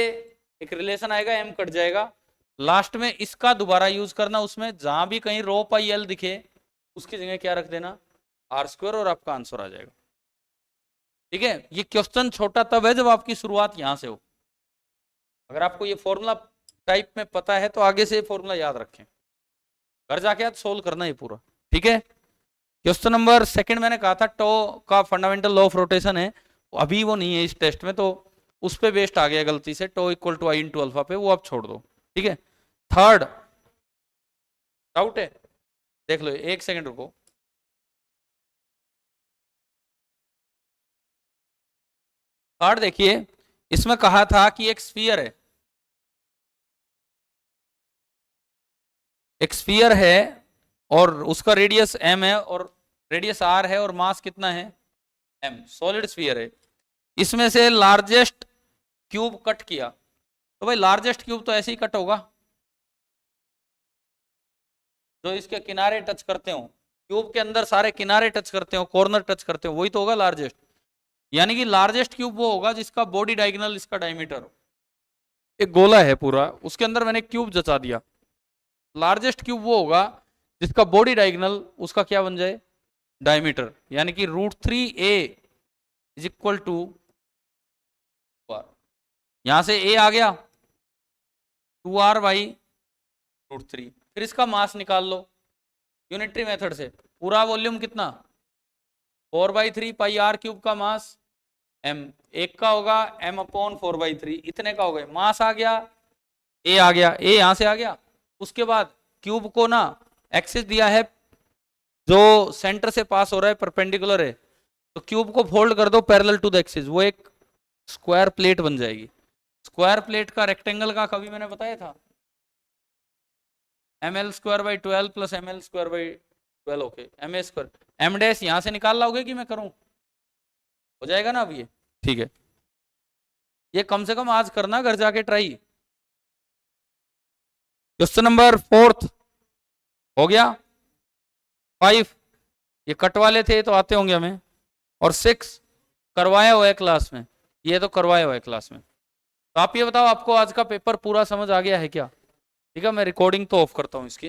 एक रिलेशन आएगा, m कट जाएगा, लास्ट में इसका दोबारा यूज करना, उसमें जहां भी कहीं रो पाई एल दिखे उसकी जगह क्या रख देना आर स्क्वायर और आपका आंसर आ जाएगा। ठीक है, ये क्वेश्चन छोटा तब है जब आपकी शुरुआत यहां से हो। अगर आपको ये फॉर्मूला टाइप में पता है तो आगे से फॉर्मूला याद रखें, घर जाके आज सोल्व करना है पूरा। ठीक है, क्वेश्चन नंबर सेकंड मैंने कहा था टो का फंडामेंटल लॉ ऑफ रोटेशन है, अभी वो नहीं है इस टेस्ट में, तो उस पे बेस्ड आ गया गलती से, tau equal to I into alpha पे, वो आप छोड़ दो। ठीक है, थर्ड डाउट है, देख लो, एक सेकंड रुको। थर्ड देखिए, इसमें कहा था कि एक स्फीयर है, एक स्फीयर है और उसका रेडियस m है और रेडियस r है और मास कितना है m, सॉलिड स्फीयर है। इसमें से लार्जेस्ट क्यूब कट किया, तो भाई लार्जेस्ट क्यूब तो ऐसे ही कट होगा जो इसके किनारे टच करते हो, क्यूब के अंदर सारे किनारे टच करते हो, कॉर्नर टच करते हो, वही तो होगा लार्जेस्ट। यानी कि लार्जेस्ट क्यूब वो होगा जिसका बॉडी डायगोनल इसका डायमीटर हो। एक गोला है पूरा, उसके अंदर मैंने क्यूब जचा दिया, लार्जेस्ट क्यूब वो होगा जिसका बॉडी डायगोनल उसका क्या बन जाए डायमीटर, यानी कि √3a इज इक्वल टू, यहां से a आ गया 2r बाई √3, फिर इसका मास निकाल लो यूनिटरी मेथड से, पूरा वॉल्यूम कितना 4/3 पाई r क्यूब का मास m, एक का होगा m/4/3, इतने का हो गया, मास आ गया, a आ गया, a यहां से आ गया। उसके बाद क्यूब को ना एक्सिस दिया है जो सेंटर से पास हो रहा है परपेंडिकुलर है, तो क्यूब को फोल्ड कर दो पैरेलल टू द एक्सिस, वो एक स्क्वायर प्लेट बन जाएगी। स्क्वायर प्लेट का रेक्टेंगल का कभी मैंने बताया था ml²/12 plus ml²/12, okay ma², m dash यहां से निकाल लाओगे कि मैं करूं, हो जाएगा ना अब ये। ठीक है, ये कम से कम आज करना, घर जाके ट्राई। क्वेश्चन नंबर 4 हो गया, 5 ये कट वाले थे तो आते होंगे हमें, और 6 करवाया हुआ है क्लास में, ये तो करवाया हुआ है क्लास में। तो आप ये बताओ आपको आज का पेपर पूरा समझ आ गया है क्या? ठीक है, मैं रिकॉर्डिंग तो ऑफ करता हूं इसकी।